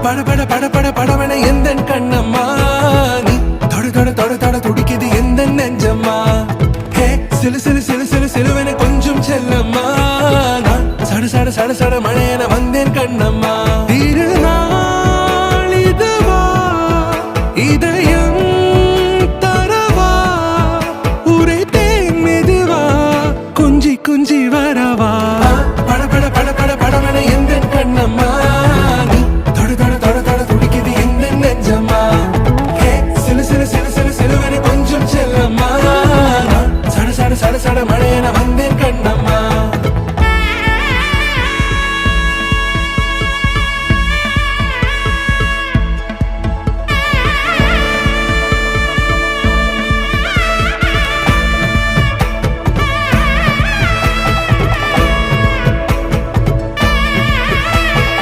பட பட பட பட படவன எந்த கண்ணம்மா நீ தொட தொட தொட தொட துடிக்குது எந்த நெஞ்சம்மா ஹே சிலு சிலு சிலு சிலு சிலுவன கொஞ்சம் செல்லம்மா நான் சட சட சட சட மழையன